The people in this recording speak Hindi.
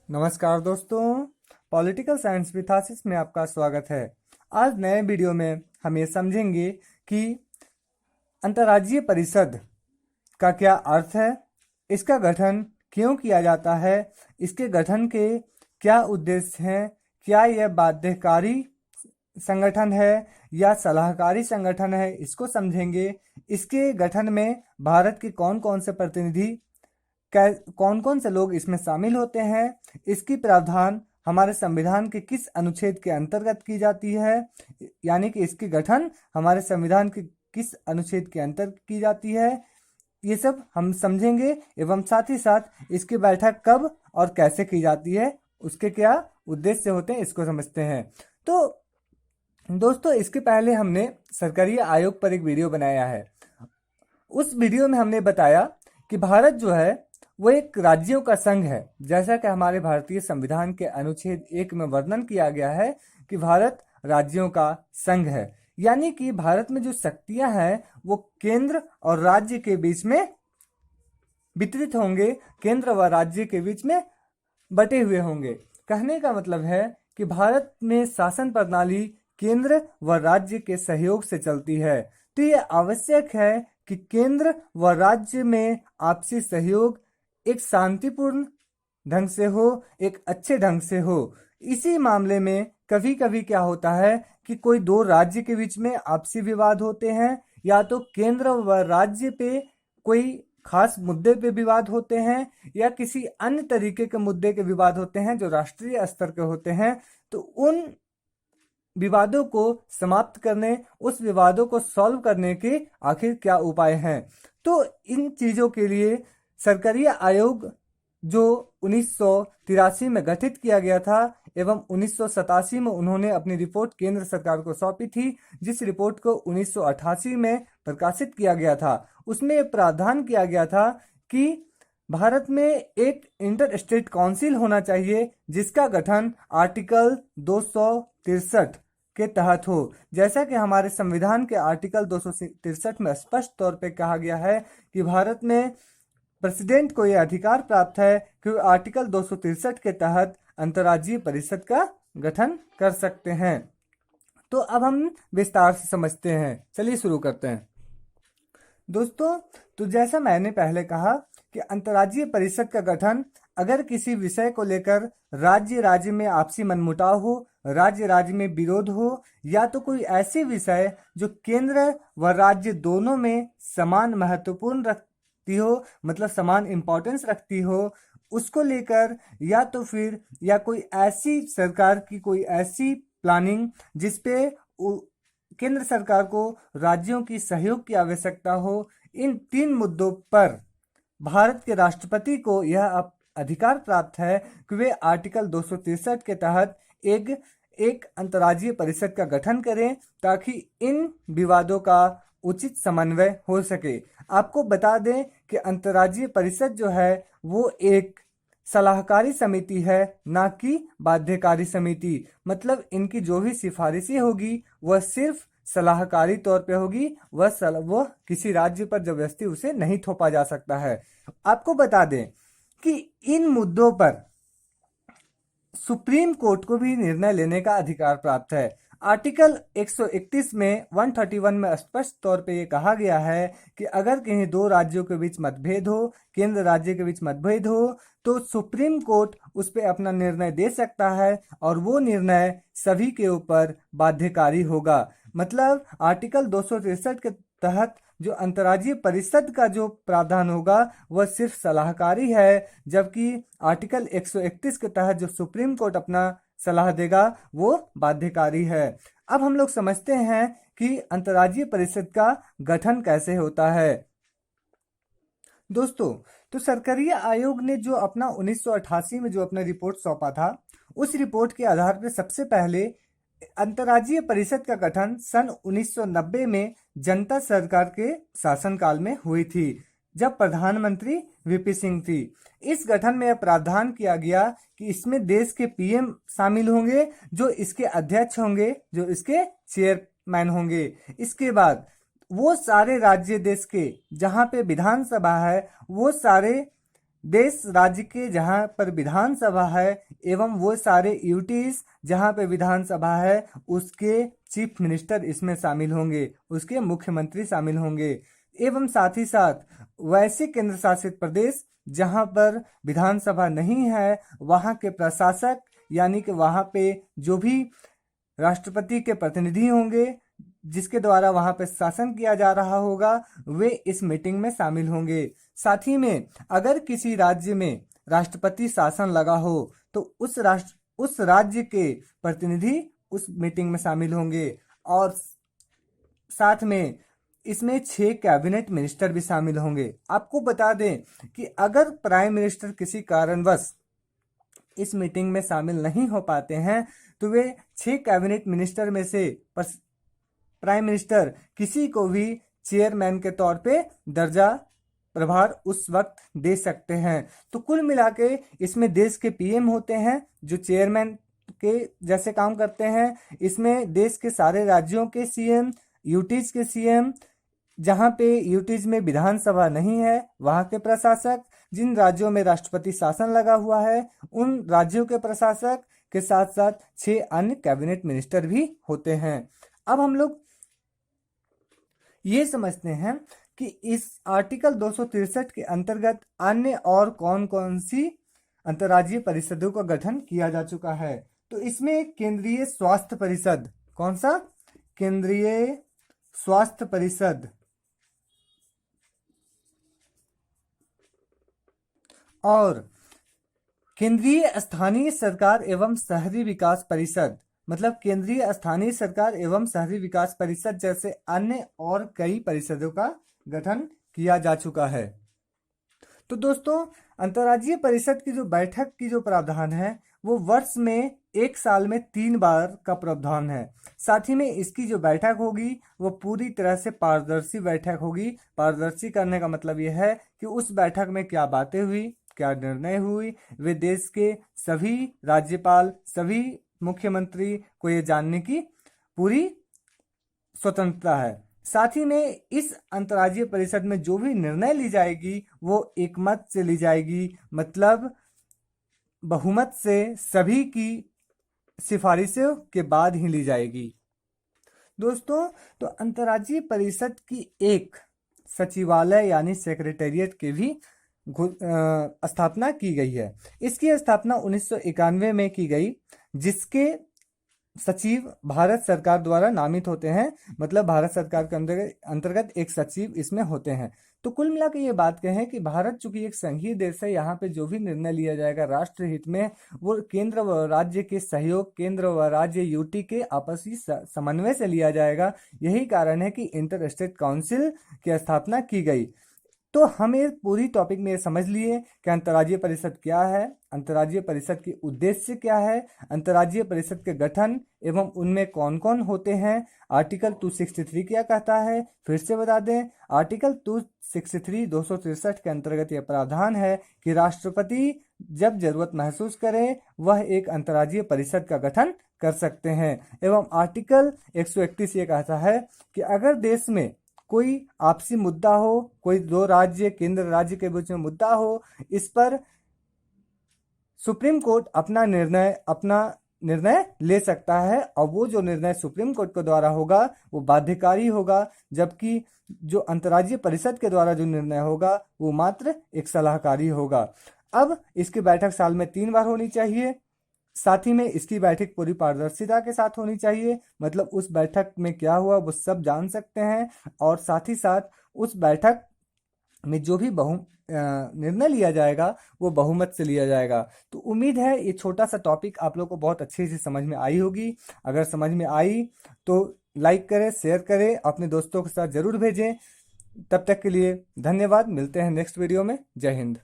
नमस्कार दोस्तों, पॉलिटिकल साइंस विथ आशीष में आपका स्वागत है। आज नए वीडियो में हम ये समझेंगे कि अंतर्राज्यीय परिषद का क्या अर्थ है, इसका गठन क्यों किया जाता है, इसके गठन के क्या उद्देश्य हैं, क्या यह बाध्यकारी संगठन है या सलाहकारी संगठन है, इसको समझेंगे। इसके गठन में भारत के कौन कौन से प्रतिनिधि, कौन कौन से लोग इसमें शामिल होते हैं, इसकी प्रावधान हमारे संविधान के किस अनुच्छेद के अंतर्गत की जाती है, यानी कि इसकी गठन हमारे संविधान के किस अनुच्छेद के अंतर्गत की जाती है, ये सब हम समझेंगे। एवं साथ ही साथ इसकी बैठक कब और कैसे की जाती है, उसके क्या उद्देश्य होते हैं, इसको समझते हैं। तो दोस्तों, इसके पहले हमने सरकारी आयोग पर एक वीडियो बनाया है। उस वीडियो में हमने बताया कि भारत जो है वो एक राज्यों का संघ है। जैसा कि हमारे भारतीय संविधान के अनुच्छेद 1 में वर्णन किया गया है कि भारत राज्यों का संघ है, यानी कि भारत में जो शक्तियां हैं वो केंद्र और राज्य के बीच में वितरित होंगे, केंद्र व राज्य के बीच में बटे हुए होंगे। कहने का मतलब है कि भारत में शासन प्रणाली केंद्र व राज्य के सहयोग से चलती है। तो ये आवश्यक है कि केंद्र व राज्य में आपसी सहयोग एक शांतिपूर्ण ढंग से हो, एक अच्छे ढंग से हो। इसी मामले में कभी कभी क्या होता है कि कोई दो राज्य के बीच में आपसी विवाद होते हैं, या तो केंद्र व राज्य पे कोई खास मुद्दे पे विवाद होते हैं, या किसी अन्य तरीके के मुद्दे के विवाद होते हैं जो राष्ट्रीय स्तर के होते हैं। तो उन विवादों को समाप्त करने, उस विवादों को सॉल्व करने के आखिर क्या उपाय हैं। तो इन चीजों के लिए सरकारी आयोग जो 1983 में गठित किया गया था एवं 1987 में उन्होंने अपनी रिपोर्ट केंद्र सरकार को सौंपी थी, जिस रिपोर्ट को 1988 में प्रकाशित किया गया था, उसमें प्रावधान किया गया था कि भारत में एक इंटर स्टेट काउंसिल होना चाहिए, जिसका गठन आर्टिकल 263 के तहत हो। जैसा कि हमारे संविधान के आर्टिकल 263 में स्पष्ट तौर पे कहा गया है कि भारत में प्रेसिडेंट को यह अधिकार प्राप्त है कि वे आर्टिकल 263 के तहत अंतर्राज्यीय परिषद का गठन कर सकते हैं। तो अब हम विस्तार से समझते हैं, चलिए शुरू करते हैं। दोस्तों, तो जैसा मैंने पहले कहा कि अंतर्राज्यीय परिषद का गठन अगर किसी विषय को लेकर राज्य राज्य में आपसी मनमुटाव हो, राज्य राज्य में विरोध हो, या तो कोई ऐसे विषय जो केंद्र व राज्य दोनों में समान महत्वपूर्ण रखती हो, मतलब समान इंपॉर्टेंस रखती हो, उसको लेकर, या तो फिर या कोई ऐसी सरकार की कोई ऐसी प्लानिंग जिसपे केंद्र सरकार को राज्यों की सहयोग की आवश्यकता हो, इन तीन मुद्दों पर भारत के राष्ट्रपति को यह अधिकार प्राप्त है कि वे आर्टिकल 263 के तहत एक अंतर्राज्यीय परिषद का गठन करें, ताकि इन विवादों का उचित समन्वय हो सके। आपको बता दें कि अंतर्राज्यीय परिषद जो है वो एक सलाहकारी समिति है, ना कि बाध्यकारी समिति। मतलब इनकी जो भी सिफारिशें होगी वह सिर्फ सलाहकारी तौर पे होगी, वह किसी राज्य पर जबरदस्ती उसे नहीं थोपा जा सकता है। आपको बता दें कि इन मुद्दों पर सुप्रीम कोर्ट को भी निर्णय लेने का अधिकार प्राप्त है। आर्टिकल 131 में 131 में स्पष्ट तौर पे ये कहा गया है कि अगर कहीं दो राज्यों के बीच मतभेद हो, केंद्र राज्य के बीच मतभेद हो, तो सुप्रीम कोर्ट उस पर अपना निर्णय दे सकता है और वो निर्णय सभी के ऊपर बाध्यकारी होगा। मतलब आर्टिकल 263 के तहत जो अंतर्राज्यीय परिषद का जो प्रावधान होगा वह सिर्फ सलाहकारी है, जबकि आर्टिकल 131 के तहत जो सुप्रीम कोर्ट अपना सलाह देगा वो बाध्यकारी है। अब हम लोग समझते हैं कि अंतर्राज्यीय परिषद का गठन कैसे होता है। दोस्तों, तो सरकारी आयोग ने जो अपना 1988 में जो अपना रिपोर्ट सौंपा था, उस रिपोर्ट के आधार पर सबसे पहले अंतर्राज्यीय परिषद का गठन सन 1990 में जनता सरकार के शासनकाल में हुई थी, जब प्रधानमंत्री वीपी सिंह थी। इस गठन में यह प्रावधान किया गया कि इसमें देश के पीएम शामिल होंगे, जो इसके अध्यक्ष होंगे, जो इसके चेयरमैन होंगे। इसके बाद वो सारे राज्य देश के जहाँ पे विधानसभा है, वो सारे देश राज्य के जहां पर विधानसभा है एवं वो सारे यूटीज जहां पे विधानसभा है, उसके चीफ मिनिस्टर इसमें शामिल होंगे, उसके मुख्यमंत्री शामिल होंगे। एवं साथ ही साथ वैसे केंद्र शासित प्रदेश जहां पर विधानसभा नहीं है, वहां के प्रशासक यानी कि वहां पे जो भी राष्ट्रपति के प्रतिनिधि होंगे जिसके द्वारा वहां पर शासन किया जा रहा होगा, वे इस मीटिंग में शामिल होंगे। साथ ही में अगर किसी राज्य में राष्ट्रपति शासन लगा हो तो उस राज्य के प्रतिनिधि उस मीटिंग में शामिल होंगे। और साथ में इसमें 6 कैबिनेट मिनिस्टर भी शामिल होंगे। आपको बता दें कि अगर प्राइम मिनिस्टर किसी कारणवश इस मीटिंग में शामिल नहीं हो पाते हैं तो वे 6 कैबिनेट मिनिस्टर में से प्राइम मिनिस्टर किसी को भी चेयरमैन के तौर पे दर्जा प्रभार उस वक्त दे सकते हैं। तो कुल मिला के इसमें देश के पीएम होते हैं जो चेयरमैन के जैसे काम करते हैं। इसमें देश के सारे राज्यों के सीएम, यूटीज के सीएम, जहां पे यूटीज में विधानसभा नहीं है वहां के प्रशासक, जिन राज्यों में राष्ट्रपति शासन लगा हुआ है उन राज्यों के प्रशासक के साथ साथ 6 अन्य कैबिनेट मिनिस्टर भी होते हैं। अब हम लोग ये समझते हैं कि इस आर्टिकल 263 के अंतर्गत अन्य और कौन कौन सी अंतर्राज्यीय परिषदों का गठन किया जा चुका है। तो इसमें केंद्रीय स्वास्थ्य परिषद, कौन सा? केंद्रीय स्वास्थ्य परिषद, और केंद्रीय स्थानीय सरकार एवं शहरी विकास परिषद, मतलब केंद्रीय स्थानीय सरकार एवं शहरी विकास परिषद जैसे अन्य और कई परिषदों का गठन किया जा चुका है। तो दोस्तों, अंतर्राज्यीय परिषद की जो बैठक की जो प्रावधान है वो वर्ष में 1 साल में 3 बार का प्रावधान है। साथ ही में इसकी जो बैठक होगी वो पूरी तरह से पारदर्शी बैठक होगी। पारदर्शी करने का मतलब यह है कि उस बैठक में क्या बातें हुई, क्या निर्णय हुई, वे देश के सभी राज्यपाल, सभी मुख्यमंत्री को ये जानने की पूरी स्वतंत्रता है। साथ ही में इस अंतर्राज्यीय परिषद में जो भी निर्णय ली जाएगी वो एकमत से ली जाएगी, मतलब बहुमत से सभी की सिफारिशों के बाद ही ली जाएगी। दोस्तों, तो अंतर्राज्यीय परिषद की एक सचिवालय यानी सेक्रेटेरिएट की भी स्थापना की गई है। इसकी स्थापना 1991 में की गई, जिसके सचिव भारत सरकार द्वारा नामित होते हैं, मतलब भारत सरकार के अंतर्गत एक सचिव इसमें होते हैं। तो कुल मिला के ये बात कहें कि भारत चूंकि एक संघीय देश है, यहाँ पे जो भी निर्णय लिया जाएगा राष्ट्र हित में वो केंद्र व राज्य के सहयोग, केंद्र व राज्य यूटी के आपसी समन्वय से लिया जाएगा। यही कारण है कि इंटर स्टेट काउंसिल की स्थापना की गई। तो हम ये पूरी टॉपिक में ये समझ लिए कि अंतर्राज्यीय परिषद क्या है, अंतर्राज्यीय परिषद के उद्देश्य क्या है, अंतर्राज्यीय परिषद के गठन एवं उनमें कौन कौन होते हैं, आर्टिकल 263 क्या कहता है। फिर से बता दें, आर्टिकल 263 263 के अंतर्गत यह प्रावधान है कि राष्ट्रपति जब जरूरत महसूस करे वह एक अंतर्राज्यीय परिषद का गठन कर सकते हैं। एवं आर्टिकल 131 ये कहता है कि अगर देश में कोई आपसी मुद्दा हो, कोई दो राज्य केंद्र राज्य के बीच में मुद्दा हो, इस पर सुप्रीम कोर्ट अपना निर्णय ले सकता है और वो जो निर्णय सुप्रीम कोर्ट के द्वारा होगा वो बाध्यकारी होगा, जबकि जो अंतर्राज्यीय परिषद के द्वारा जो निर्णय होगा वो मात्र एक सलाहकारी होगा। अब इसकी बैठक साल में 3 बार होनी चाहिए। साथ ही में इसकी बैठक पूरी पारदर्शिता के साथ होनी चाहिए, मतलब उस बैठक में क्या हुआ वो सब जान सकते हैं। और साथ ही साथ उस बैठक में जो भी निर्णय लिया जाएगा वो बहुमत से लिया जाएगा। तो उम्मीद है ये छोटा सा टॉपिक आप लोग को बहुत अच्छे से समझ में आई होगी। अगर समझ में आई तो लाइक करें, शेयर करें, अपने दोस्तों के साथ जरूर भेजें। तब तक के लिए धन्यवाद। मिलते हैं नेक्स्ट वीडियो में। जय हिंद।